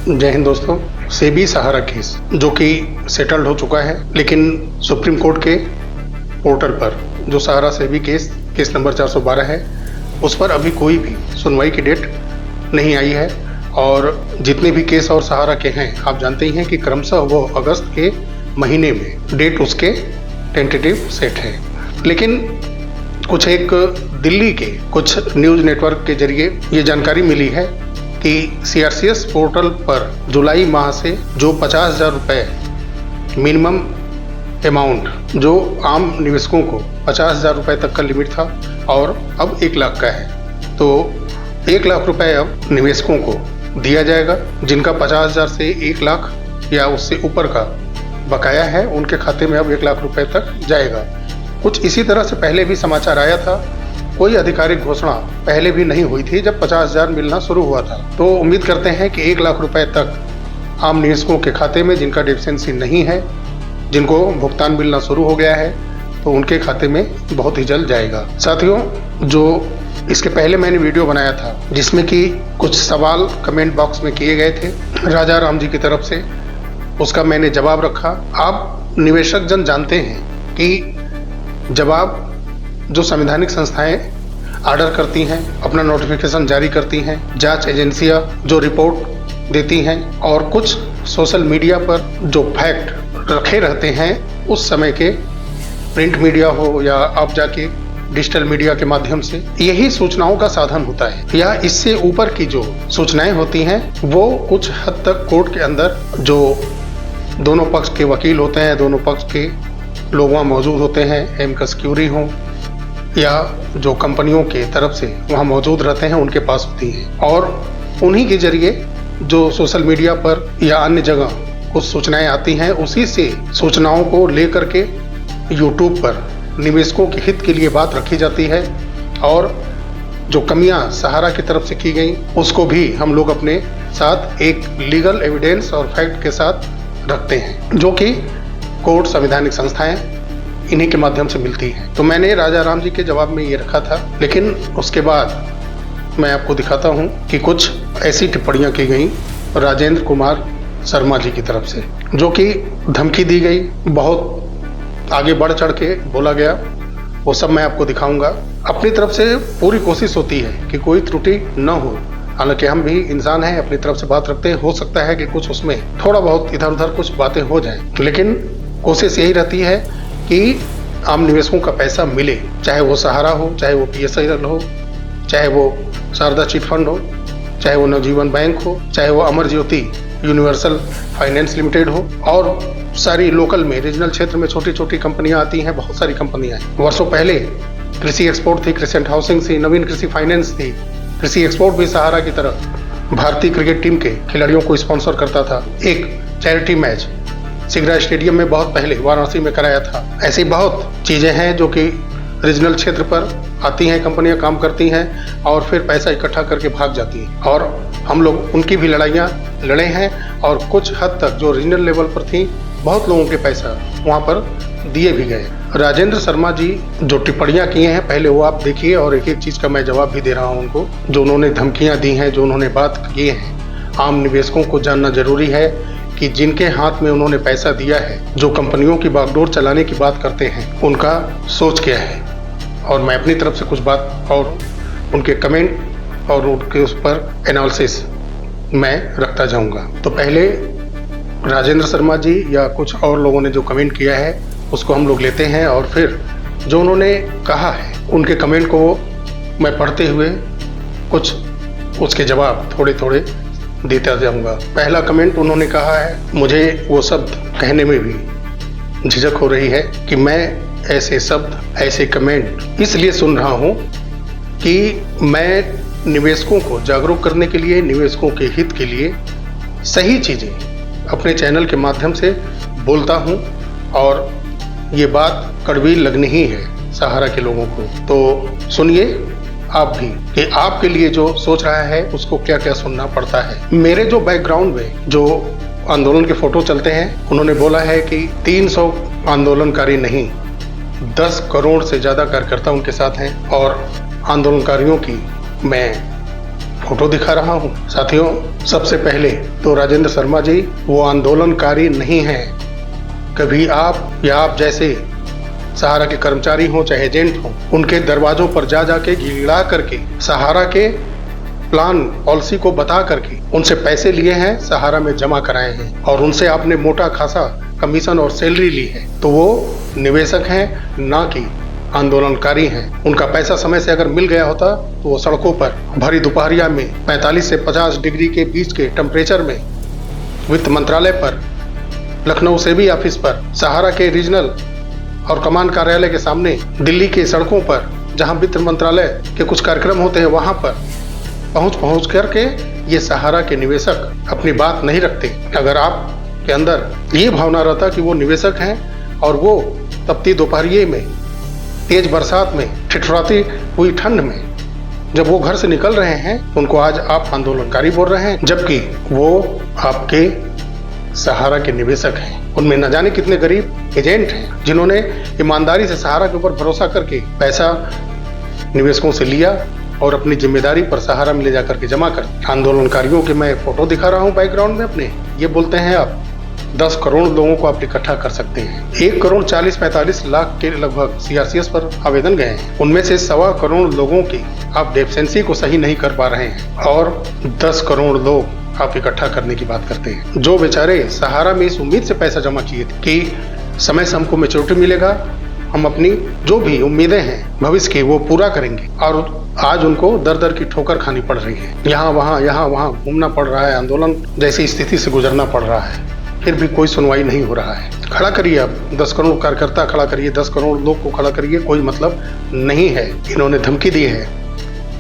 जय हिंद दोस्तों। सेबी सहारा केस जो कि सेटल्ड हो चुका है, लेकिन सुप्रीम कोर्ट के पोर्टल पर जो सहारा सेबी केस नंबर 412 है, उस पर अभी कोई भी सुनवाई की डेट नहीं आई है। और जितने भी केस और सहारा के हैं, आप जानते ही हैं कि क्रमशः वो अगस्त के महीने में डेट उसके टेंटेटिव सेट है। लेकिन कुछ एक दिल्ली के कुछ न्यूज़ नेटवर्क के जरिए ये जानकारी मिली है कि CRCS पोर्टल पर जुलाई माह से जो 50,000 रुपये मिनिमम अमाउंट जो आम निवेशकों को 50,000 रुपये तक का लिमिट था और अब 1 लाख का है, तो 1 लाख रुपए अब निवेशकों को दिया जाएगा। जिनका 50,000 से 1 लाख या उससे ऊपर का बकाया है, उनके खाते में अब 1 लाख रुपए तक जाएगा। कुछ इसी तरह से पहले भी समाचार आया था। कोई आधिकारिक घोषणा पहले भी नहीं हुई थी जब 50,000 मिलना शुरू हुआ था। तो उम्मीद करते हैं कि 1 लाख रुपए तक आम निवेशकों के खाते में, जिनका डेफिशिएंसी नहीं है, जिनको भुगतान मिलना शुरू हो गया है, तो उनके खाते में बहुत ही जल्द जाएगा। साथियों, जो इसके पहले मैंने वीडियो बनाया था जिसमें कि कुछ सवाल कमेंट बॉक्स में किए गए थे राजा राम जी की तरफ से, उसका मैंने जवाब रखा। आप निवेशक जन जानते हैं कि जवाब जो संवैधानिक संस्थाएं ऑर्डर करती हैं, अपना नोटिफिकेशन जारी करती हैं, जांच एजेंसियां जो रिपोर्ट देती हैं, और कुछ सोशल मीडिया पर जो फैक्ट रखे रहते हैं, उस समय के प्रिंट मीडिया हो या आप जाके डिजिटल मीडिया के माध्यम से, यही सूचनाओं का साधन होता है। या इससे ऊपर की जो सूचनाएं होती हैं, वो कुछ हद तक कोर्ट के अंदर जो दोनों पक्ष के वकील होते हैं, दोनों पक्ष के लोग वहाँ मौजूद होते हैं, एमकस क्यूरी हों या जो कंपनियों के तरफ से वहाँ मौजूद रहते हैं, उनके पास होती हैं। और उन्हीं के जरिए जो सोशल मीडिया पर या अन्य जगह कुछ सूचनाएं आती हैं, उसी से सूचनाओं को लेकर के यूट्यूब पर निवेशकों के हित के लिए बात रखी जाती है। और जो कमियां सहारा की तरफ से की गई, उसको भी हम लोग अपने साथ एक लीगल एविडेंस और फैक्ट के साथ रखते हैं, जो कि कोर्ट, संवैधानिक संस्थाएं, इन्हीं के माध्यम से मिलती है। तो मैंने राजा राम जी के जवाब में ये रखा था। लेकिन उसके बाद मैं आपको दिखाता हूँ कि कुछ ऐसी टिप्पणियाँ की गई राजेंद्र कुमार शर्मा जी की तरफ से, जो कि धमकी दी गई, बहुत आगे बढ़ चढ़ के बोला गया। वो सब मैं आपको दिखाऊंगा। अपनी तरफ से पूरी कोशिश होती है कि कोई त्रुटि न हो। हालांकि हम भी इंसान हैं, अपनी तरफ से बात रखते हैं। हो सकता है कि कुछ उसमें थोड़ा बहुत इधर उधर कुछ बातें हो जाएं, लेकिन कोशिश यही रहती है कि आम निवेशकों का पैसा मिले, चाहे वो सहारा हो, चाहे वो PSIL हो, चाहे वो शारदा चिट फंड हो, चाहे वो नवजीवन बैंक हो, चाहे वो Amar Jyoti universal finance limited हो, और सारी लोकल में, रीजनल क्षेत्र में छोटी छोटी कंपनियां आती हैं, बहुत सारी कंपनियां हैं। वर्षों पहले कृषि एक्सपोर्ट थी, क्रिसेंट हाउसिंग थी, नवीन कृषि फाइनेंस थी। कृषि एक्सपोर्ट भी सहारा की तरह भारतीय क्रिकेट टीम के खिलाड़ियों को स्पॉन्सर करता था। एक चैरिटी मैच सिगरा स्टेडियम में बहुत पहले वाराणसी में कराया था। ऐसी बहुत चीज़ें हैं जो कि रीजनल क्षेत्र पर आती हैं, कंपनियां काम करती हैं और फिर पैसा इकट्ठा करके भाग जाती हैं। और हम लोग उनकी भी लड़ाइयाँ लड़े हैं, और कुछ हद तक जो रीजनल लेवल पर थी, बहुत लोगों के पैसा वहाँ पर दिए भी गए। राजेंद्र शर्मा जी जो टिप्पणियाँ किए हैं, पहले वो आप देखिए, और एक एक चीज़ का मैं जवाब भी दे रहा हूँ उनको। जो उन्होंने धमकियाँ दी हैं, जो उन्होंने बात की है, आम निवेशकों को जानना जरूरी है कि जिनके हाथ में उन्होंने पैसा दिया है, जो कंपनियों की बागडोर चलाने की बात करते हैं, उनका सोच क्या है। और मैं अपनी तरफ से कुछ बात और उनके कमेंट और उनके उस पर एनालिसिस मैं रखता जाऊंगा। तो पहले राजेंद्र शर्मा जी या कुछ और लोगों ने जो कमेंट किया है, उसको हम लोग लेते हैं, और फिर जो उन्होंने कहा है, उनके कमेंट को मैं पढ़ते हुए कुछ उसके जवाब थोड़े थोड़े देता जाऊंगा। पहला कमेंट उन्होंने कहा है, मुझे वो शब्द कहने में भी झिझक हो रही है कि मैं ऐसे शब्द, ऐसे कमेंट इसलिए सुन रहा हूँ कि मैं निवेशकों को जागरूक करने के लिए, निवेशकों के हित के लिए सही चीज़ें अपने चैनल के माध्यम से बोलता हूँ, और ये बात कड़वी लगनी ही है सहारा के लोगों को। तो सुनिए आप भी कि आपके लिए जो सोच रहा है उसको क्या क्या सुनना पड़ता है। मेरे जो बैकग्राउंड में जो आंदोलन के फोटो चलते हैं, उन्होंने बोला है कि 300 आंदोलनकारी नहीं, 10 करोड़ से ज़्यादा कार्यकर्ता उनके साथ हैं, और आंदोलनकारियों की मैं फोटो दिखा रहा हूँ। साथियों, सबसे पहले तो राजेंद्र शर्मा जी वो आंदोलनकारी नहीं हैं। कभी आप या आप जैसे सहारा के कर्मचारी हों चाहे एजेंट हों, उनके दरवाजों पर जा जाके गिड़गिड़ा करके सहारा के प्लान पॉलिसी को बता करके उनसे पैसे लिए हैं, सहारा में जमा कराए हैं और उनसे आपने मोटा खासा कमीशन और सैलरी ली है, तो वो निवेशक हैं ना कि आंदोलनकारी हैं। उनका पैसा समय से अगर मिल गया होता तो वो सड़कों पर भरी दोपहरिया में 45 से 50 डिग्री के बीच के टेम्परेचर में वित्त मंत्रालय पर, लखनऊ सेबी ऑफिस पर, सहारा के रीजनल और कमान कार्यालय के सामने, दिल्ली के सड़कों पर जहां वित्त मंत्रालय के कुछ कार्यक्रम होते हैं वहां पर पहुंच करके ये सहारा के निवेशक अपनी बात नहीं रखते। अगर आप के अंदर ये भावना रहता कि वो निवेशक हैं और वो तपती दोपहरिये में, तेज बरसात में, ठिठुराती हुई ठंड में जब वो घर से निकल रहे हैं, उनको आज आप आंदोलनकारी बोल रहे हैं, जबकि वो आपके सहारा के निवेशक हैं। उनमें न जाने कितने गरीब एजेंट हैं जिन्होंने ईमानदारी से सहारा के ऊपर भरोसा करके पैसा निवेशकों से लिया और अपनी जिम्मेदारी पर सहारा में ले जाकर के जमा कर। आंदोलनकारियों के मैं फोटो दिखा रहा हूं बैकग्राउंड में अपने। ये बोलते हैं आप 10 करोड़ लोगों को आप इकट्ठा कर सकते हैं। 1 करोड़ 40-45 लाख के लगभग सीआरसीएस पर आवेदन गए हैं। उनमें से 1.25 करोड़ लोगों की आप डेफिशिएंसी को सही नहीं कर पा रहे हैं और 10 करोड़ लोग आप इकट्ठा करने की बात करते हैं, जो बेचारे सहारा में इस उम्मीद से पैसा जमा किए थे कि समय से हमको मैच्योरिटी मिलेगा, हम अपनी जो भी उम्मीदें हैं भविष्य की वो पूरा करेंगे, और आज उनको दर दर की ठोकर खानी पड़ रही है। यहाँ वहाँ घूमना पड़ रहा है, आंदोलन जैसी स्थिति से गुजरना पड़ रहा है, फिर भी कोई सुनवाई नहीं हो रहा है। खड़ा करिए आप 10 करोड़ कार्यकर्ता खड़ा करिए, 10 करोड़ लोग को खड़ा करिए, कोई मतलब नहीं है। इन्होंने धमकी दी है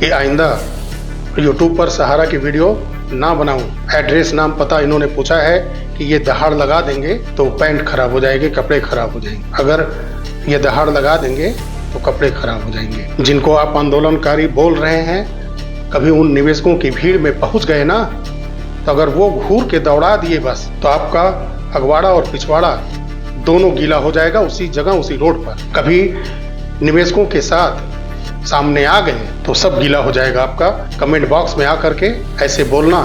कि आइंदा यूट्यूब पर सहारा की वीडियो ना बनाऊं। एड्रेस नाम पता इन्होंने पूछा है कि ये दहाड़ लगा देंगे तो पैंट खराब हो जाएंगे, कपड़े खराब हो जाएंगे। अगर ये दहाड़ लगा देंगे तो कपड़े खराब हो जाएंगे। जिनको आप आंदोलनकारी बोल रहे हैं, कभी उन निवेशकों की भीड़ में पहुंच गए ना, तो अगर वो घूर के दौड़ा दिए बस, तो आपका अगवाड़ा और पिछवाड़ा दोनों गीला हो जाएगा उसी जगह, उसी रोड पर। कभी निवेशकों के साथ सामने आ गए तो सब गीला हो जाएगा आपका। कमेंट बॉक्स में आकर के ऐसे बोलना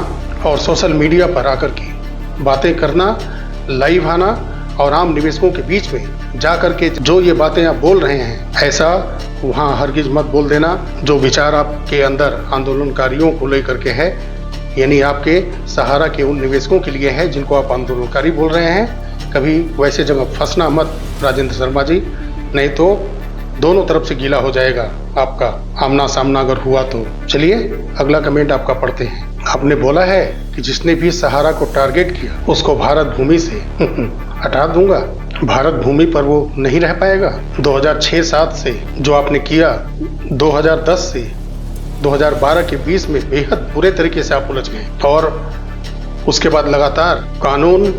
और सोशल मीडिया पर आकर के बातें करना, लाइव आना और आम निवेशकों के बीच में जा करके जो ये बातें आप बोल रहे हैं, ऐसा वहाँ हरगिज मत बोल देना। जो विचार आपके अंदर आंदोलनकारियों को लेकर के है, यानी आपके सहारा के उन निवेशकों के लिए है जिनको आप आंदोलनकारी बोल रहे हैं, कभी वैसे जगह फंसना मत राजेंद्र शर्मा जी, नहीं तो दोनों तरफ से गीला हो जाएगा आपका आमना सामना अगर हुआ तो। चलिए अगला कमेंट आपका पढ़ते हैं। आपने बोला है कि जिसने भी सहारा को टारगेट किया उसको भारत भूमि से हटा दूंगा। भारत भूमि पर वो नहीं रह पाएगा। 2006-07 से जो आपने किया, 2010 से 2012 के बीच में बेहद बुरे तरीके से आप उलझ गए और उसके बाद लगातार कानून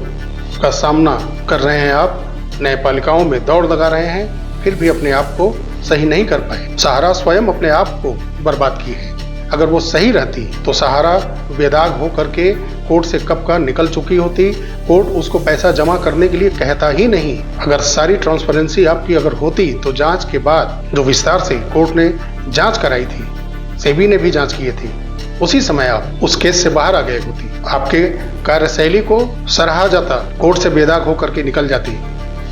का सामना कर रहे हैं आप, न्यायपालिकाओं में दौड़ लगा रहे हैं, फिर भी अपने आप को सही नहीं कर पाए। सहारा स्वयं अपने आप को बर्बाद की है। अगर वो सही रहती तो सहारा बेदाग हो करके कोर्ट से कब का निकल चुकी होती। कोर्ट उसको पैसा जमा करने के लिए कहता ही नहीं। अगर सारी ट्रांसपेरेंसी आपकी अगर होती तो जांच के बाद जो विस्तार से कोर्ट ने जांच कराई थी, सेबी ने भी जांच की थी, उसी समय आप उस केस से बाहर आ गए होती। आपके कार्यशैली को सराहा जाता, कोर्ट से बेदाग होकर के निकल जाती।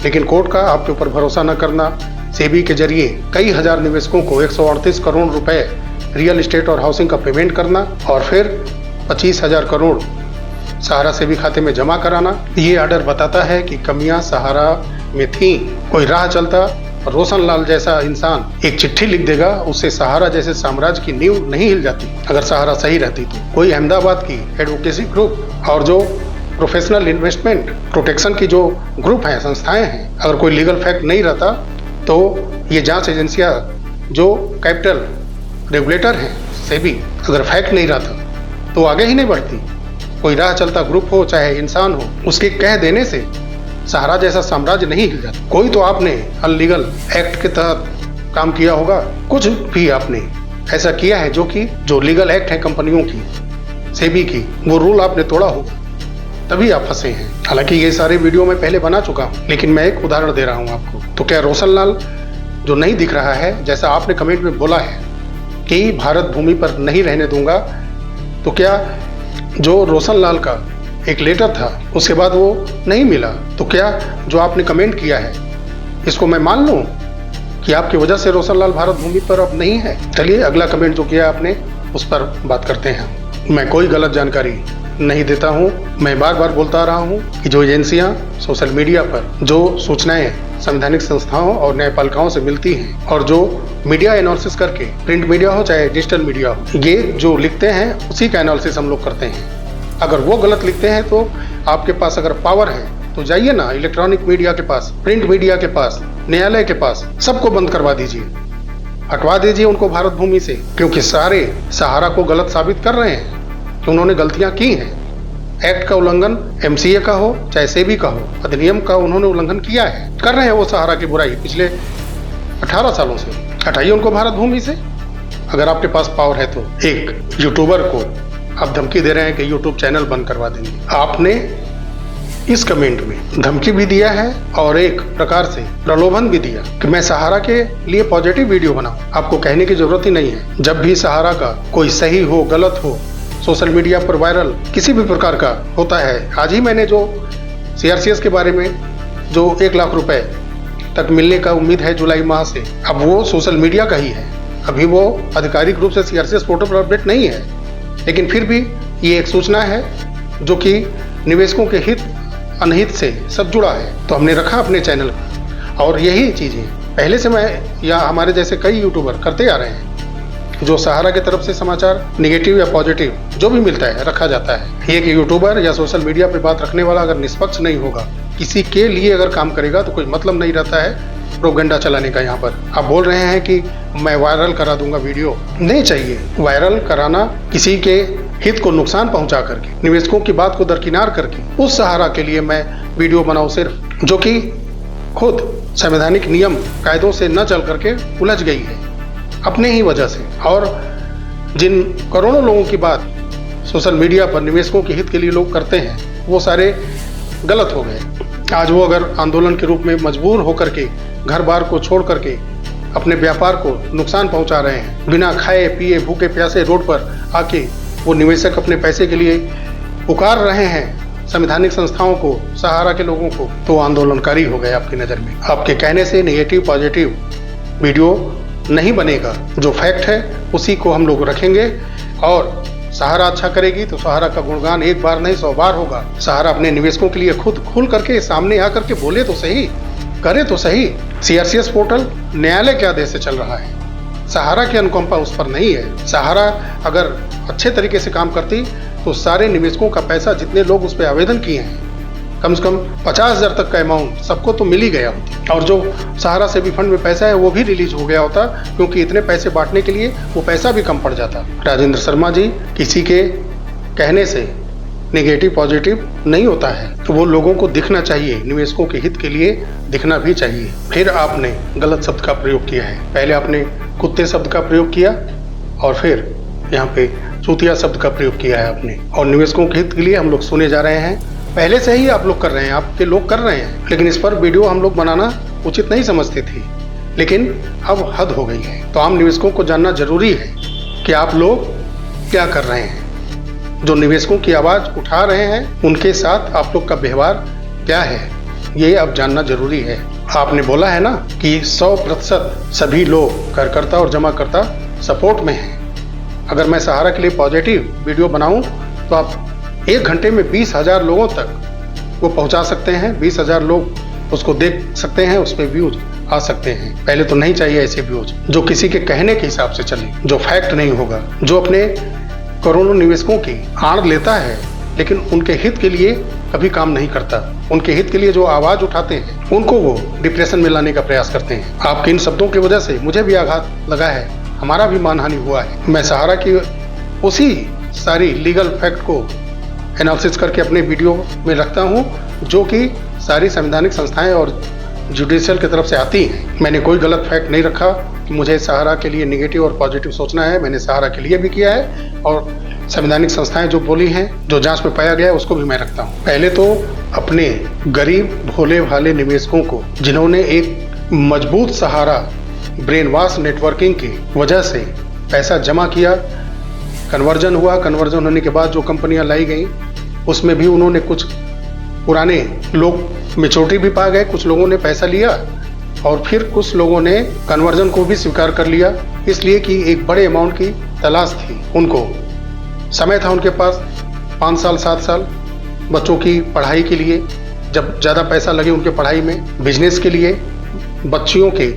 लेकिन कोर्ट का आपके ऊपर भरोसा न करना, सेबी के जरिए कई हजार निवेशकों को 138 करोड़ रुपए रियल एस्टेट और हाउसिंग का पेमेंट करना और फिर 25,000 करोड़ सहारा सेबी खाते में जमा कराना, ये ऑर्डर बताता है कि कमियां सहारा में थी। कोई राह चलता रोशन लाल जैसा इंसान एक चिट्ठी लिख देगा, उससे सहारा जैसे साम्राज्य की नींव नहीं हिल जाती। अगर सहारा सही रहती तो कोई अहमदाबाद की एडवोकेसी ग्रुप और जो प्रोफेशनल इन्वेस्टमेंट प्रोटेक्शन की जो ग्रुप हैं, संस्थाएं हैं, अगर कोई लीगल फैक्ट नहीं रहता तो ये जांच एजेंसियां जो कैपिटल रेगुलेटर हैं सेबी, अगर फैक्ट नहीं रहता तो आगे ही नहीं बढ़ती। कोई राह चलता ग्रुप हो चाहे इंसान हो, उसके कह देने से सहारा जैसा साम्राज्य नहीं हिल जाता। कोई तो आपने अनलीगल एक्ट के तहत काम किया होगा, कुछ भी आपने ऐसा किया है जो लीगल एक्ट है कंपनियों की, सेबी की, वो रूल आपने तोड़ा होगा, तभी आप फंसे हैं। हालांकि ये सारे वीडियो मैं पहले बना चुका हूँ, लेकिन मैं एक उदाहरण दे रहा हूँ आपको। तो क्या रोशन लाल जो नहीं दिख रहा है, जैसा आपने कमेंट में बोला है कि भारत भूमि पर नहीं रहने दूंगा, तो क्या जो रोशन लाल का एक लेटर था उसके बाद वो नहीं मिला, तो क्या जो आपने कमेंट किया है इसको मैं मान लूं कि आपकी वजह से रोशन लाल भारत भूमि पर अब नहीं है? चलिए अगला कमेंट जो किया आपने उस पर बात करते हैं। मैं कोई गलत जानकारी नहीं देता हूं। मैं बार बार बोलता रहा हूं कि जो एजेंसियां सोशल मीडिया पर जो सूचनाएं संवैधानिक संस्थाओं और न्यायपालिकाओं से मिलती हैं और जो मीडिया एनालिसिस करके, प्रिंट मीडिया हो चाहे डिजिटल मीडिया हो, ये जो लिखते हैं उसी का एनालिसिस हम लोग करते हैं। अगर वो गलत लिखते हैं तो आपके पास अगर पावर है तो जाइए ना इलेक्ट्रॉनिक मीडिया के पास, प्रिंट मीडिया के पास, न्यायालय के पास, सबको बंद करवा दीजिए, हटवा दीजिए उनको भारत भूमि से, क्योंकि सारे सहारा को गलत साबित कर रहे हैं कि उन्होंने गलतियां की हैं। एक्ट का उल्लंघन एमसीए का हो चाहे सेबी का हो, अधिनियम का उन्होंने उल्लंघन किया है, कर रहे हैं वो सहारा की बुराई पिछले 18 सालों से। हटाइए उनको भारत भूमि से अगर आपके पास पावर है तो। एक यूट्यूबर को आप धमकी दे रहे हैं कि यूट्यूब चैनल बंद करवा देंगे। आपने इस कमेंट में धमकी भी दिया है और एक प्रकार से प्रलोभन भी दिया कि मैं सहारा के लिए पॉजिटिव वीडियो बनाऊं। आपको कहने की जरूरत ही नहीं है। जब भी सहारा का कोई सही हो गलत हो सोशल मीडिया पर वायरल किसी भी प्रकार का होता है, आज ही मैंने जो सीआरसीएस के बारे में जो 1 लाख रुपए तक मिलने का उम्मीद है जुलाई माह से, अब वो सोशल मीडिया का ही है, अभी वो आधिकारिक रूप से सीआरसीएस पोर्टल पर अपडेट नहीं है, लेकिन फिर भी ये एक सूचना है जो कि निवेशकों के हित अनहित से सब जुड़ा है, तो हमने रखा अपने चैनल पर। और यही चीज़ें पहले से मैं या हमारे जैसे कई यूट्यूबर करते आ रहे हैं, जो सहारा की तरफ से समाचार निगेटिव या पॉजिटिव जो भी मिलता है रखा जाता है। एक यूट्यूबर या सोशल मीडिया पे बात रखने वाला अगर निष्पक्ष नहीं होगा, किसी के लिए अगर काम करेगा तो कोई मतलब नहीं रहता है प्रोपेगेंडा चलाने का। यहाँ पर आप बोल रहे हैं कि मैं वायरल करा दूंगा वीडियो, नहीं चाहिए वायरल कराना। किसी के हित को नुकसान पहुंचा करके, निवेशकों की बात को दरकिनार करके उस सहारा के लिए मैं वीडियो बनाऊं सिर्फ, जो कि खुद संवैधानिक नियम कायदों से न चल करके उलझ गई है अपने ही वजह से। और जिन करोड़ों लोगों की बात सोशल मीडिया पर निवेशकों के हित के लिए लोग करते हैं वो सारे गलत हो गए। आज वो अगर आंदोलन के रूप में मजबूर होकर के घर बार को छोड़ करके अपने व्यापार को नुकसान पहुंचा रहे हैं, बिना खाए पिए भूखे प्यासे रोड पर आके वो निवेशक अपने पैसे के लिए पुकार रहे हैं संवैधानिक संस्थाओं को, सहारा के लोगों को, तो आंदोलनकारी हो गए आपकी नज़र में। आपके कहने से नेगेटिव पॉजिटिव वीडियो नहीं बनेगा, जो फैक्ट है उसी को हम लोग रखेंगे। और सहारा अच्छा करेगी तो सहारा का गुणगान एक बार नहीं 100 बार होगा। सहारा अपने निवेशकों के लिए खुद खुल करके सामने आकर के बोले तो सही, करे तो सही। सीआरसीएस पोर्टल न्यायालय के आदेश से चल रहा है, सहारा की अनुकंपा उस पर नहीं है। सहारा अगर अच्छे तरीके से काम करती तो सारे निवेशकों का पैसा, जितने लोग उस पर आवेदन किए हैं, कम से कम 50,000 तक का अमाउंट सबको तो मिल ही गया होता, और जो सहारा से भी फंड में पैसा है वो भी रिलीज हो गया होता, क्योंकि इतने पैसे बांटने के लिए वो पैसा भी कम पड़ जाता। राजेंद्र शर्मा जी, किसी के कहने से नेगेटिव पॉजिटिव नहीं होता है, तो वो लोगों को दिखना चाहिए, निवेशकों के हित के लिए दिखना भी चाहिए। फिर आपने गलत शब्द का प्रयोग किया है, पहले आपने कुत्ते शब्द का प्रयोग किया और फिर यहाँ पे चूतिया शब्द का प्रयोग किया है आपने। और निवेशकों के हित के लिए हम लोग सुने जा रहे हैं, पहले से ही आप लोग कर रहे हैं, आपके लोग कर रहे हैं, लेकिन इस पर वीडियो हम लोग बनाना उचित नहीं समझते थे, लेकिन अब हद हो गई है। तो आम निवेशकों को जानना जरूरी है कि आप लोग क्या कर रहे हैं, जो निवेशकों की आवाज़ उठा रहे हैं उनके साथ आप लोग का व्यवहार क्या है, ये अब जानना जरूरी है। आपने बोला है ना कि 100% सभी लोग कार्यकर्ता और जमाकर्ता सपोर्ट में हैं। अगर मैं सहारा के लिए पॉजिटिव वीडियो बनाऊं तो आप 1 घंटे में 20,000 लोगों तक वो पहुंचा सकते हैं, 20,000 लोग उसको देख सकते हैं, उस पर व्यूज आ सकते हैं। पहले तो नहीं चाहिए ऐसे व्यूज जो किसी के कहने के हिसाब से चले, जो फैक्ट नहीं होगा, जो अपने करोड़ों निवेशकों की आड़ लेता है लेकिन उनके हित के लिए कभी काम नहीं करता। उनके हित के लिए जो आवाज उठाते हैं उनको वो डिप्रेशन में लाने का प्रयास करते हैं। आपके इन शब्दों की वजह से मुझे भी आघात लगा है, हमारा भी मानहानि हुआ है। मैं सहारा की उसी सारी लीगल फैक्ट को एनालिसिस करके अपने वीडियो में रखता हूं, जो कि सारी संवैधानिक संस्थाएं और जुडिशियल की तरफ से आती हैं। मैंने कोई गलत फैक्ट नहीं रखा कि मुझे सहारा के लिए नेगेटिव और पॉजिटिव सोचना है। मैंने सहारा के लिए भी किया है और संवैधानिक संस्थाएं जो बोली हैं, जो जांच में पाया गया है, उसको भी मैं रखता हूं। पहले तो अपने गरीब भोले भाले निवेशकों को, जिन्होंने एक मजबूत सहारा ब्रेन वॉश नेटवर्किंग की वजह से पैसा जमा किया, कन्वर्जन हुआ, कन्वर्जन होने के बाद जो कंपनियां लाई गई उसमें भी उन्होंने कुछ पुराने लोग मैच्योरिटी भी पा गए, कुछ लोगों ने पैसा लिया और फिर कुछ लोगों ने कन्वर्जन को भी स्वीकार कर लिया, इसलिए कि एक बड़े अमाउंट की तलाश थी उनको, समय था उनके पास 5 साल 7 साल बच्चों की पढ़ाई के लिए, जब ज़्यादा पैसा लगे उनके पढ़ाई में, बिजनेस के लिए, बच्चियों के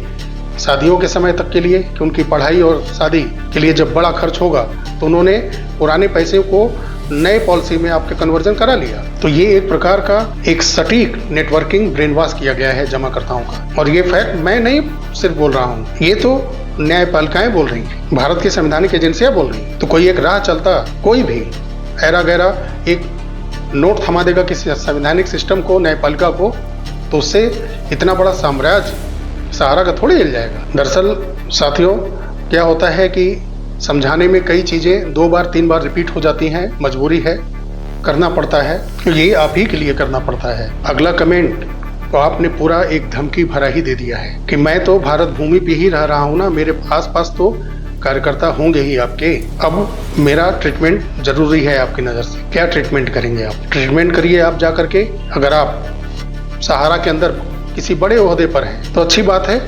शादियों के समय तक के लिए कि उनकी पढ़ाई और शादी के लिए जब बड़ा खर्च होगा तो उन्होंने पुराने पैसे को नए पॉलिसी में आपके कन्वर्जन करा लिया। तो ये एक प्रकार का एक सटीक नेटवर्किंग ब्रेन वॉश किया गया है जमाकर्ताओं का। और ये फैक्ट मैं नहीं सिर्फ बोल रहा हूँ, ये तो न्यायपालिकाएं बोल रही हैं, भारत की संवैधानिक एजेंसियां बोल रही हैं। तो कोई एक राह चलता, कोई भी ऐरा गैरा एक नोट थमा देगा किसी संवैधानिक सिस्टम को, न्यायपालिका को, तो उससे इतना बड़ा साम्राज्य सहारा का थोड़ी हिल जाएगा। दरअसल साथियों, क्या होता है कि समझाने में कई चीज़ें 2 बार 3 बार रिपीट हो जाती हैं, मजबूरी है, करना पड़ता है, ये आप ही के लिए करना पड़ता है। अगला कमेंट तो आपने पूरा एक धमकी भरा ही दे दिया है कि मैं तो भारत भूमि पे ही रह रहा हूँ ना, मेरे आस-पास तो कार्यकर्ता होंगे ही आपके, अब मेरा ट्रीटमेंट जरूरी है आपकी नज़र से। क्या ट्रीटमेंट करेंगे आप? ट्रीटमेंट करिए आप जा करके। अगर आप सहारा के अंदर किसी बड़े ओहदे पर हैं तो अच्छी बात है,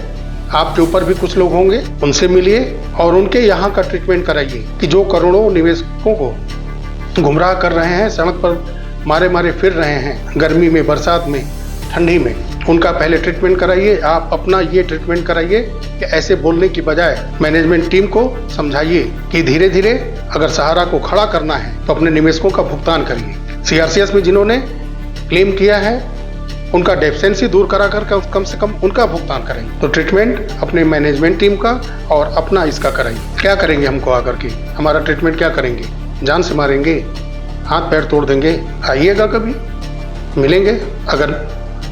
आपके ऊपर भी कुछ लोग होंगे, उनसे मिलिए और उनके यहाँ का ट्रीटमेंट कराइए कि जो करोड़ों निवेशकों को गुमराह कर रहे हैं, सड़क पर मारे मारे फिर रहे हैं, गर्मी में, बरसात में, ठंडी में, उनका पहले ट्रीटमेंट कराइए। आप अपना ये ट्रीटमेंट कराइए कि ऐसे बोलने की बजाय मैनेजमेंट टीम को समझाइए कि धीरे धीरे अगर सहारा को खड़ा करना है तो अपने निवेशकों का भुगतान करिए। सीआरसीएस में जिन्होंने क्लेम किया है उनका डेफिशिएंसी दूर करा कर कम से कम उनका भुगतान करेंगे। तो ट्रीटमेंट अपने मैनेजमेंट टीम का और अपना इसका कराइए। क्या करेंगे हमको आकर के? हमारा ट्रीटमेंट क्या करेंगे? जान से मारेंगे? हाथ पैर तोड़ देंगे? आइएगा कभी, मिलेंगे। अगर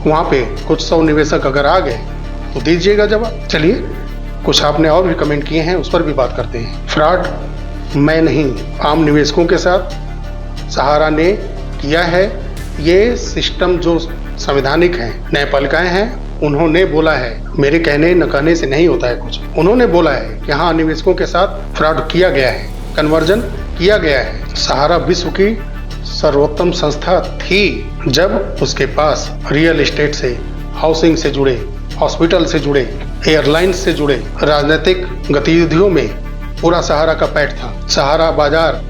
वहाँ पे कुछ 100 निवेशक अगर आ गए तो दीजिएगा जवाब। चलिए, कुछ आपने और भी कमेंट किए हैं, उस पर भी बात करते हैं। फ्रॉड मैं नहीं, आम निवेशकों के साथ सहारा ने किया है। ये सिस्टम जो संवैधानिक है, न्यायपालिकाएं हैं, उन्होंने बोला है, मेरे कहने न कहने से नहीं होता है कुछ। उन्होंने बोला है कि हाँ, निवेशकों के साथ फ्रॉड किया गया है, कन्वर्जन किया गया है। सहारा विश्व की सर्वोत्तम संस्था थी जब उसके पास रियल एस्टेट से, हाउसिंग से जुड़े, हॉस्पिटल से जुड़े, एयरलाइंस से जुड़े, राजनीतिक गतिविधियों में पूरा सहारा का पैठ था। सहारा बाजार,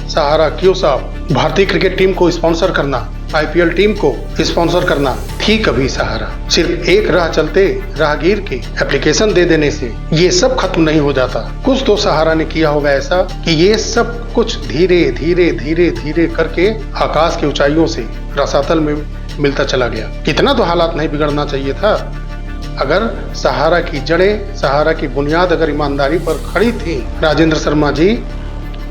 सहारा क्यूसाप, भारतीय क्रिकेट टीम को स्पॉन्सर करना, आईपीएल टीम को स्पॉन्सर करना थी कभी सहारा। सिर्फ एक राह चलते राहगीर की एप्लीकेशन दे देने से ये सब खत्म नहीं हो जाता। कुछ तो सहारा ने किया होगा ऐसा कि ये सब कुछ धीरे धीरे धीरे धीरे करके आकाश की ऊंचाइयों से रसातल में मिलता चला गया। कितना तो हालात नहीं बिगड़ना चाहिए था। अगर सहारा की जड़ें, सहारा की बुनियाद अगर ईमानदारी पर खड़ी थी राजेंद्र शर्मा जी,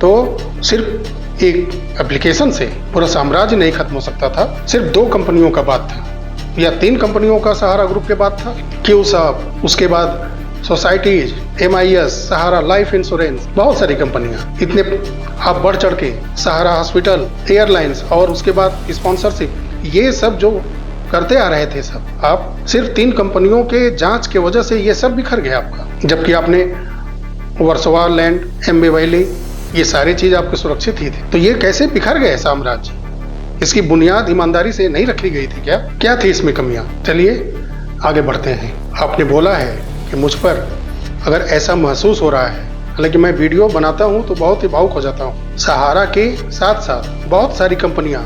तो सिर्फ एक एप्लीकेशन से पूरा साम्राज्य नहीं खत्म हो सकता था। सिर्फ 2 कंपनियों का बात था या 3 कंपनियों का सहारा ग्रुप के बात था, क्यूसाप, उसके बाद सोसाइटीज, MIS, सहारा लाइफ इंश्योरेंस, बहुत सारी कंपनियां, इतने आप बढ़ चढ़ के सहारा हॉस्पिटल, एयरलाइंस और उसके बाद स्पॉन्सरशिप, ये सब जो करते आ रहे थे सब, आप सिर्फ 3 कंपनियों के जांच के वजह से ये सब बिखर गया आपका। जबकि आपने वर्सोवा लैंड, एम्बे वैली, ये सारी चीज आपके सुरक्षित ही थे। तो ये कैसे बिखर गए साम्राज्य? इसकी बुनियाद ईमानदारी से नहीं रखी गई थी क्या थी इसमें कमियां? चलिए आगे बढ़ते हैं। आपने बोला है कि मुझ पर अगर ऐसा महसूस हो रहा है, हालांकि मैं वीडियो बनाता हूं तो बहुत ही भावुक हो जाता हूं। सहारा के साथ साथ बहुत सारी कंपनियां,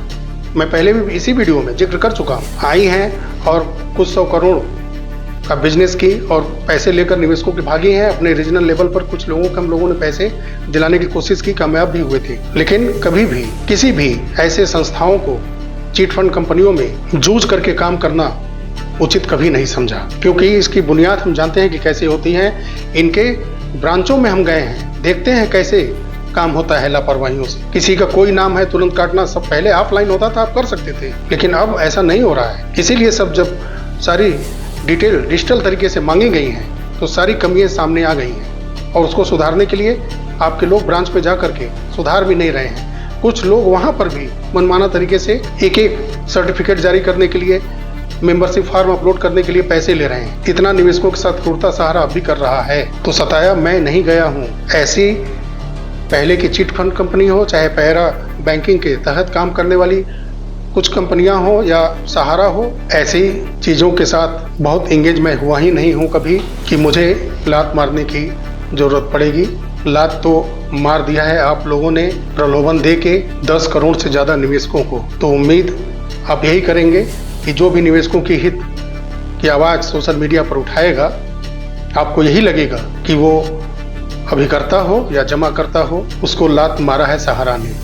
मैं पहले भी इसी वीडियो में जिक्र कर चुका हूं, आई हैं और कुछ 100 करोड़ का बिजनेस की और पैसे लेकर निवेशकों की भागी हैं। अपने रीजनल लेवल पर कुछ लोगों को हम लोगों ने पैसे दिलाने की कोशिश की, कामयाब भी हुए थे। लेकिन कभी भी किसी भी ऐसे संस्थाओं को चिट फंड कंपनियों में जूझ करके काम करना उचित कभी नहीं समझा, क्योंकि इसकी बुनियाद हम जानते हैं कि कैसे होती है। इनके ब्रांचों में हम गए हैं, देखते हैं कैसे काम होता है लापरवाहियों से। किसी का कोई नाम है तुरंत काटना, सब पहले ऑफलाइन होता था, आप कर सकते थे, लेकिन अब ऐसा नहीं हो रहा है। इसीलिए सब जब सारी डिटेल डिजिटल तरीके से मांगी गई हैं तो सारी कमियां सामने आ गई हैं और उसको सुधारने के लिए आपके लोग ब्रांच पे जा करके सुधार भी नहीं रहे हैं। कुछ लोग वहां पर भी मनमाना तरीके से एक सर्टिफिकेट जारी करने के लिए, मेंबरशिप फॉर्म अपलोड करने के लिए पैसे ले रहे हैं। इतना निवेशकों के साथ क्रूरता सहारा अब भी कर रहा है। तो सताया मैं नहीं गया हूँ, ऐसी पहले की चिट फंड कंपनी हो, चाहे पैरा बैंकिंग के तहत काम करने वाली कुछ कंपनियां हो या सहारा हो, ऐसी चीज़ों के साथ बहुत इंगेज मैं हुआ ही नहीं हूं कभी कि मुझे लात मारने की ज़रूरत पड़ेगी। लात तो मार दिया है आप लोगों ने प्रलोभन दे के 10 करोड़ से ज़्यादा निवेशकों को। तो उम्मीद आप यही करेंगे कि जो भी निवेशकों की हित की आवाज़ सोशल मीडिया पर उठाएगा, आपको यही लगेगा कि वो अभिकर्ता हो या जमा करता हो, उसको लात मारा है सहारा ने।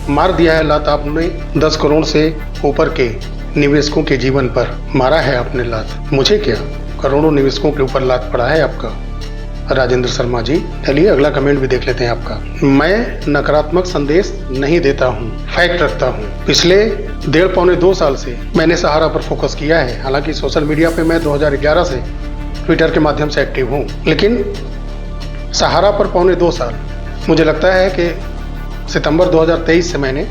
मार दिया है लात आपने 10 करोड़ से ऊपर के निवेशकों के जीवन पर मारा है आपने लात। मुझे क्या, करोड़ों निवेशकों के ऊपर लात पड़ा है आपका राजेंद्र शर्मा जी। चलिए अगला कमेंट भी देख लेते हैं आपका। मैं नकारात्मक संदेश नहीं देता हूँ, फैक्ट रखता हूँ। पिछले 1.5-2 साल से मैंने सहारा पर फोकस किया है। हालांकि सोशल मीडिया पे मैं 2011 से ट्विटर के माध्यम से एक्टिव हूँ, लेकिन सहारा पर 1.5-2 साल मुझे लगता है कि सितंबर 2023 से मैंने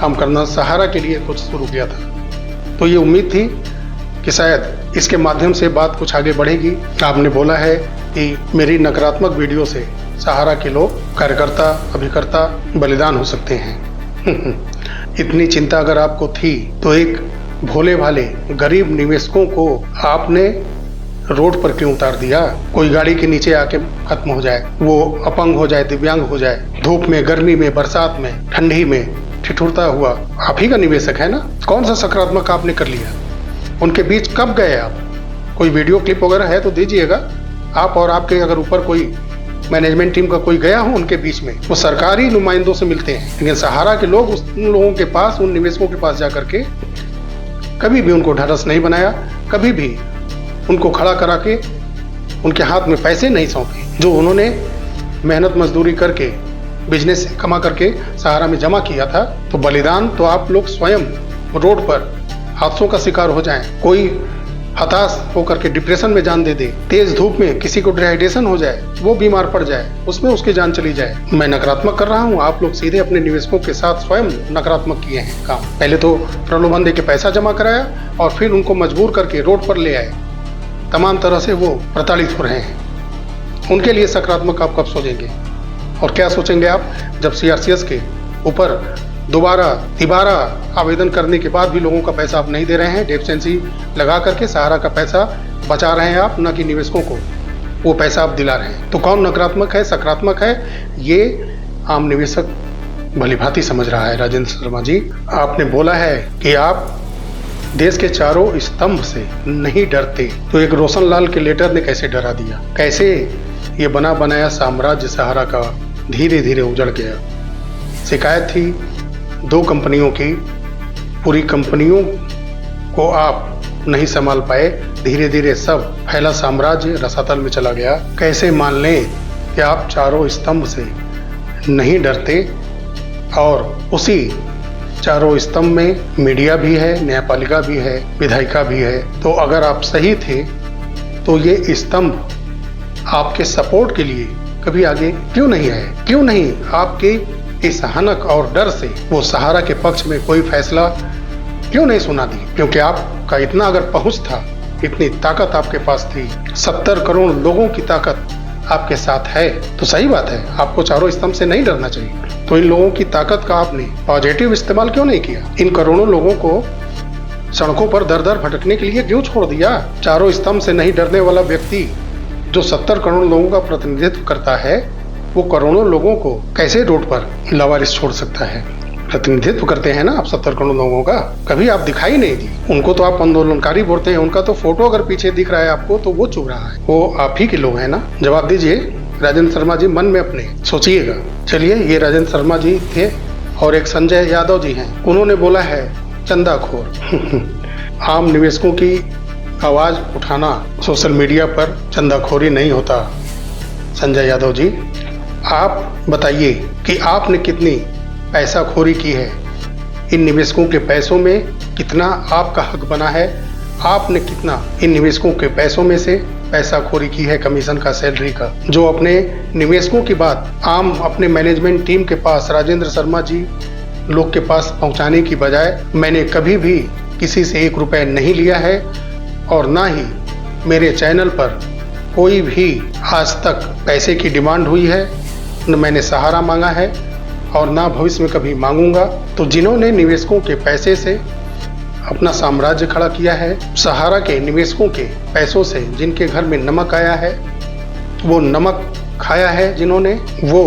काम करना सहारा के लिए कुछ शुरू किया था। तो ये उम्मीद थी कि शायद इसके माध्यम से बात कुछ आगे बढ़ेगी। आपने बोला है कि मेरी नकारात्मक वीडियो से सहारा के लोग, कार्यकर्ता, अभिकर्ता बलिदान हो सकते हैं। इतनी चिंता अगर आपको थी तो एक भोले भाले गरीब निवेशकों को आपने रोड पर क्यों उतार दिया? कोई गाड़ी के नीचे आके खत्म हो जाए, वो अपंग हो जाए, दिव्यांग हो जाए, धूप में, गर्मी में, बरसात में, ठंडी में ठिठुरता हुआ, आप ही का निवेशक है ना। कौन सा सकारात्मक आपने कर लिया? उनके बीच कब गए आप? कोई वीडियो क्लिप वगैरह है तो दीजिएगा। आप और आपके अगर ऊपर कोई मैनेजमेंट टीम का कोई गया हो उनके बीच में, वो सरकारी नुमाइंदों से मिलते हैं, लेकिन सहारा के लोग उन लोगों के पास, उन निवेशकों के पास जाकर के कभी भी उनको ढाढ़स नहीं बनाया, कभी भी उनको खड़ा करा के उनके हाथ में पैसे नहीं सौंपे। जो उन्होंने मेहनत मजदूरी करके, बिजनेस से कमा करके सहारा में जमा किया था, तो बलिदान तो आप लोग स्वयं रोड पर हादसों का शिकार हो जाएं, कोई हताश होकर के डिप्रेशन में जान दे दे, तेज धूप में किसी को डिहाइड्रेशन हो जाए, वो बीमार पड़ जाए, उसमें उसकी जान चली जाए। मैं नकारात्मक कर रहा हूँ, आप लोग सीधे अपने निवेशकों के साथ स्वयं नकारात्मक किए हैं काम। पहले तो प्रलोभन दे के पैसा जमा कराया और फिर उनको मजबूर करके रोड पर ले आए। तमाम तरह से वो प्रताड़ित हो रहे हैं। उनके लिए सकारात्मक आप कब सोचेंगे? और क्या सोचेंगे आप जब सीआरसीएस के ऊपर तिबारा आवेदन करने के बाद भी लोगों का पैसा आप नहीं दे रहे हैं, डेफिशिएंसी लगा करके सहारा का पैसा बचा रहे हैं आप, न कि निवेशकों को वो पैसा आप दिला रहे हैं। तो कौन नकारात्मक है, सकारात्मक है, ये आम निवेशक भलीभांति समझ रहा है। राजेंद्र शर्मा जी, आपने बोला है कि आप देश के चारों स्तंभ से नहीं डरते, तो एक रोशन लाल के लेटर ने कैसे डरा दिया? कैसे ये बना बनाया साम्राज्य सहारा का धीरे धीरे उजड़ गया? शिकायत थी 2 कंपनियों की, पूरी कंपनियों को आप नहीं संभाल पाए, धीरे धीरे सब फैला साम्राज्य रसातल में चला गया। कैसे मान लें कि आप चारों स्तंभ से नहीं डरते, और उसी चारों स्तंभ में मीडिया भी है, न्यायपालिका भी है, विधायिका भी है। तो अगर आप सही थे तो ये स्तंभ आपके सपोर्ट के लिए कभी आगे क्यों नहीं आए? क्यों नहीं आपके इस हनक और डर से वो सहारा के पक्ष में कोई फैसला क्यों नहीं सुना दी? क्योंकि आपका इतना अगर पहुंच था, इतनी ताकत आपके पास थी, 70 करोड़ लोगों की ताकत आपके साथ है, तो सही बात है, आपको चारों स्तंभ से नहीं डरना चाहिए। तो इन लोगों की ताकत का आपने पॉजिटिव इस्तेमाल क्यों नहीं किया? इन करोड़ों लोगों को सड़कों पर दर दर भटकने के लिए क्यों छोड़ दिया? चारों स्तंभ से नहीं डरने वाला व्यक्ति जो 70 करोड़ लोगों का प्रतिनिधित्व करता है, वो करोड़ों लोगों को कैसे रोड पर लावारिस छोड़ सकता है? प्रतिनिधित्व करते हैं ना आप 70 करोड़ लोगों का, कभी आप दिखाई नहीं दी। उनको तो आप आंदोलनकारी बोलते हैं, उनका तो फोटो अगर पीछे दिख रहा है आपको तो वो चुभ रहा है, वो आप ही के लोग हैं ना। जवाब दीजिए राजेंद्र शर्मा जी, मन में अपने सोचिएगा। चलिए, ये राजेंद्र शर्मा जी थे और एक संजय यादव जी हैं, उन्होंने बोला है चंदाखोर। आम निवेशकों की आवाज उठाना सोशल मीडिया पर चंदाखोरी नहीं होता। संजय यादव जी, आप बताइए कि आपने कितनी पैसाखोरी की है, इन निवेशकों के पैसों में कितना आपका हक बना है, आपने कितना इन निवेशकों के पैसों में से पैसाखोरी की है, कमीशन का, सैलरी का, जो अपने निवेशकों की बात आम अपने मैनेजमेंट टीम के पास, राजेंद्र शर्मा जी लोग के पास पहुंचाने की बजाय मैंने कभी भी किसी से 1 रुपये नहीं लिया है, और ना ही मेरे चैनल पर कोई भी आज तक पैसे की डिमांड हुई है, न मैंने सहारा मांगा है और ना भविष्य में कभी मांगूंगा। तो जिन्होंने निवेशकों के पैसे से अपना साम्राज्य खड़ा किया है, सहारा के निवेशकों के पैसों से जिनके घर में नमक आया है, वो नमक खाया है जिन्होंने, वो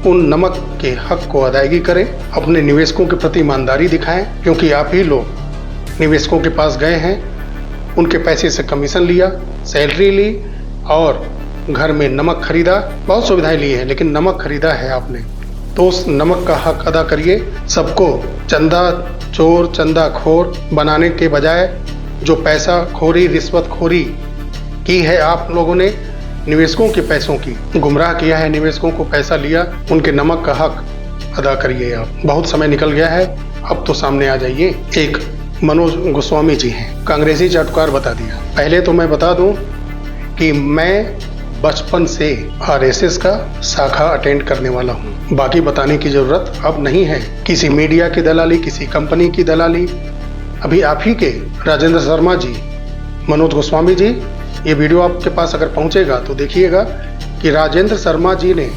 उन नमक के हक को अदायगी करें, अपने निवेशकों के प्रति ईमानदारी दिखाएं, क्योंकि आप ही लोग निवेशकों के पास गए हैं, उनके पैसे से कमीशन लिया, सैलरी ली और घर में नमक खरीदा, बहुत सुविधाएं ली हैं, लेकिन नमक खरीदा है आपने, तो उस नमक का हक अदा करिए। सबको चंदा चोर चंदा खोर बनाने के बजाय जो पैसा खोरी रिश्वत खोरी की है आप लोगों ने, निवेशकों के पैसों की गुमराह किया है, निवेशकों को पैसा लिया, उनके नमक का हक अदा करिए आप। बहुत समय निकल गया है, अब तो सामने आ जाइए। एक मनोज गोस्वामी जी हैं, कांग्रेसी चटकार बता दिया। पहले तो मैं बता दूं कि मैं बचपन से आरएसएस का शाखा अटेंड करने वाला हूं, बाकी बताने की जरूरत अब नहीं है। किसी मीडिया की दलाली, किसी कंपनी की दलाली, अभी आप ही के राजेंद्र शर्मा जी, मनोज गोस्वामी जी, ये वीडियो आपके पास अगर पहुंचेगा तो देखिएगा कि राजेंद्र शर्मा जी ने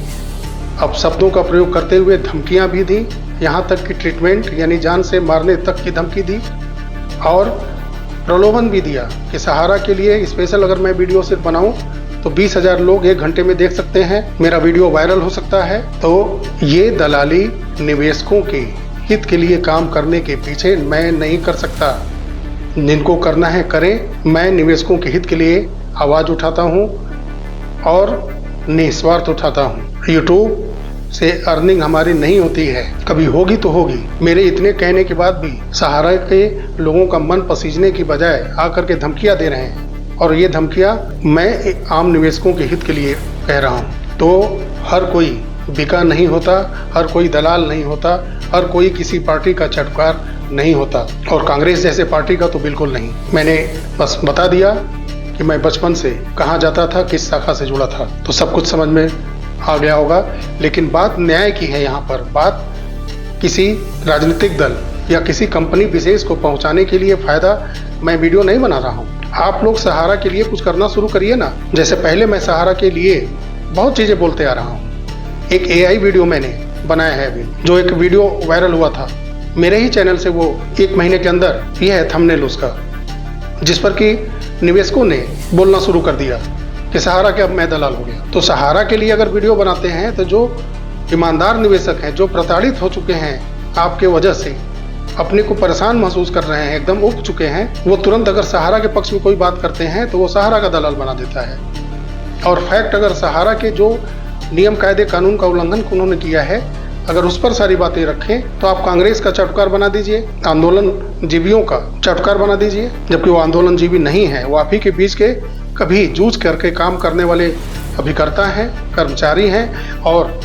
अब शब्दों का प्रयोग करते हुए धमकियां भी दी, यहाँ तक कि ट्रीटमेंट यानी जान से मारने तक की धमकी दी और प्रलोभन भी दिया कि सहारा के लिए स्पेशल अगर मैं वीडियो सिर्फ बनाऊं तो 20,000 लोग 1 घंटे में देख सकते हैं, मेरा वीडियो वायरल हो सकता है। तो ये दलाली निवेशकों के हित के लिए काम करने के पीछे मैं नहीं कर सकता। जिनको करना है करें, मैं निवेशकों के हित के लिए आवाज़ उठाता हूँ और निस्वार्थ उठाता हूँ। यूट्यूब से अर्निंग हमारी नहीं होती है, कभी होगी तो होगी। मेरे इतने कहने के बाद भी सहारा के लोगों का मन पसीजने की बजाय आकर के धमकियां दे रहे हैं, और ये धमकियां मैं एक आम निवेशकों के हित के लिए कह रहा हूं। तो हर कोई बिका नहीं होता, हर कोई दलाल नहीं होता, हर कोई किसी पार्टी का चटकार नहीं होता, और कांग्रेस जैसे पार्टी का तो बिल्कुल नहीं। मैंने बस बता दिया कि मैं बचपन से कहाँ जाता था, किस शाखा से जुड़ा था, तो सब कुछ समझ में आ गया होगा। लेकिन बात न्याय की है, यहाँ पर बात किसी राजनीतिक दल या किसी कंपनी विशेष को पहुंचाने के लिए फायदा मैं वीडियो नहीं बना रहा हूँ। आप लोग सहारा के लिए कुछ करना शुरू करिए ना। जैसे पहले मैं सहारा के लिए बहुत चीजें बोलते आ रहा हूँ। एक AI वीडियो मैंने बनाया है अभी, जो एक वीडियो वायरल हुआ था मेरे ही चैनल से, वो 1 महीने के अंदर, यह है थंबनेल उसका, जिस पर कि निवेशकों ने बोलना शुरू कर दिया कि सहारा के अब मैं दलाल हो गया। तो सहारा के लिए अगर वीडियो बनाते हैं तो जो ईमानदार निवेशक हैं, जो प्रताड़ित हो चुके हैं आपके वजह से, अपने को परेशान महसूस कर रहे हैं, एकदम उब चुके हैं, वो तुरंत अगर सहारा के पक्ष में कोई बात करते हैं तो वो सहारा का दलाल बना देता है। और फैक्ट अगर सहारा के जो नियम कायदे कानून का उल्लंघन उन्होंने किया है, अगर उस पर सारी बातें रखें तो आप कांग्रेस का चटकार बना दीजिए, आंदोलन जीवियों का चटकार बना दीजिए, जबकि वो आंदोलन जीवी नहीं है, वो आप ही के बीच के कभी जूझ करके काम करने वाले अभिकर्ता हैं, कर्मचारी हैं और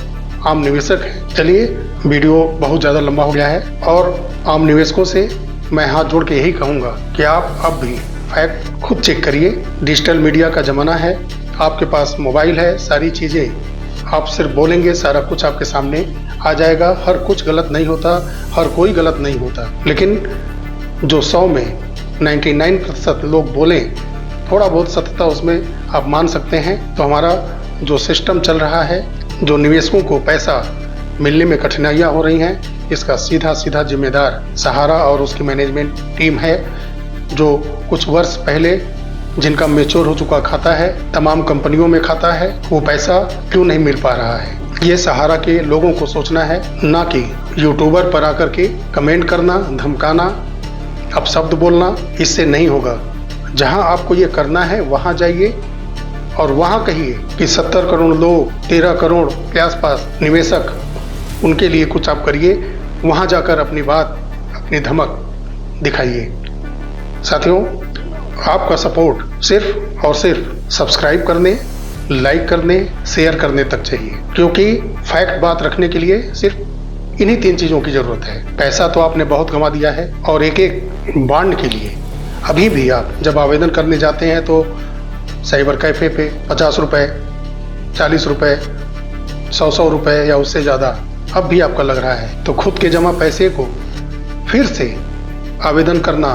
आम निवेशक हैं। चलिए, वीडियो बहुत ज़्यादा लंबा हो गया है और आम निवेशकों से मैं हाथ जोड़ के यही कहूँगा कि आप अब भी फैक्ट खुद चेक करिए। डिजिटल मीडिया का ज़माना है, आपके पास मोबाइल है, सारी चीज़ें आप सिर्फ बोलेंगे, सारा कुछ आपके सामने आ जाएगा। हर कुछ गलत नहीं होता, हर कोई गलत नहीं होता, लेकिन जो 100 में 99% लोग बोलें, थोड़ा बहुत सत्यता उसमें आप मान सकते हैं। तो हमारा जो सिस्टम चल रहा है, जो निवेशकों को पैसा मिलने में कठिनाइयाँ हो रही हैं, इसका सीधा जिम्मेदार सहारा और उसकी मैनेजमेंट टीम है, जो कुछ वर्ष पहले जिनका मैच्योर हो चुका खाता है, तमाम कंपनियों में खाता है, वो पैसा क्यों नहीं मिल पा रहा है। ये सहारा के लोगों को सोचना है, ना कि यूट्यूबर पर आकर के कमेंट करना, धमकाना, अपशब्द बोलना, इससे नहीं होगा। जहां आपको ये करना है वहां जाइए और वहां कहिए कि 70 करोड़ लोग, 13 करोड़ के आसपास निवेशक, उनके लिए कुछ आप करिए। वहां जाकर अपनी बात, अपनी धमक दिखाइए। साथियों, आपका सपोर्ट सिर्फ और सिर्फ सब्सक्राइब करने, लाइक करने, शेयर करने तक चाहिए, क्योंकि फैक्ट बात रखने के लिए सिर्फ इन्हीं 3 चीज़ों की ज़रूरत है। पैसा तो आपने बहुत कमा दिया है, और एक बॉन्ड के लिए अभी भी आप जब आवेदन करने जाते हैं तो साइबर कैफ़े पे 50 रुपये, 40 रुपये, 100 रुपये या उससे ज़्यादा अब भी आपका लग रहा है। तो खुद के जमा पैसे को फिर से आवेदन करना,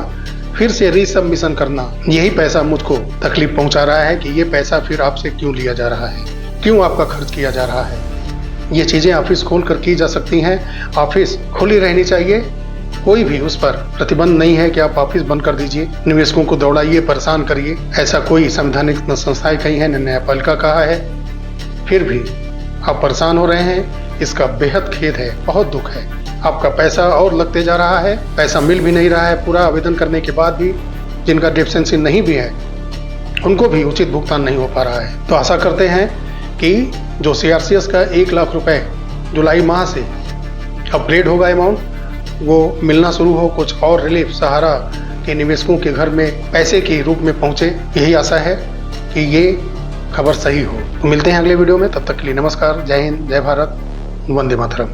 फिर से रीसबमिशन करना, यही पैसा मुझको तकलीफ पहुंचा रहा है कि ये पैसा फिर आपसे क्यों लिया जा रहा है, क्यों आपका खर्च किया जा रहा है। ये चीज़ें ऑफिस खोल कर की जा सकती हैं। ऑफिस खुली रहनी चाहिए, कोई भी उस पर प्रतिबंध नहीं है कि आप ऑफिस बंद कर दीजिए, निवेशकों को दौड़ाइए, परेशान करिए। ऐसा कोई संवैधानिक संस्थाएं कही है, न न्यायपालिका कहा है। फिर भी आप परेशान हो रहे हैं, इसका बेहद खेद है, बहुत दुख है। आपका पैसा और लगते जा रहा है, पैसा मिल भी नहीं रहा है पूरा आवेदन करने के बाद भी। जिनका डेफिशिएंसी नहीं भी है उनको भी उचित भुगतान नहीं हो पा रहा है। तो आशा करते हैं कि जो CRCS का 1 लाख रुपए जुलाई माह से अपग्रेड होगा अमाउंट, वो मिलना शुरू हो, कुछ और रिलीफ सहारा के निवेशकों के घर में पैसे के रूप में पहुंचे। यही आशा है कि ये खबर सही हो। तो मिलते हैं अगले वीडियो में, तब तक के लिए नमस्कार, जय हिंद, जय भारत, वंदे मातरम।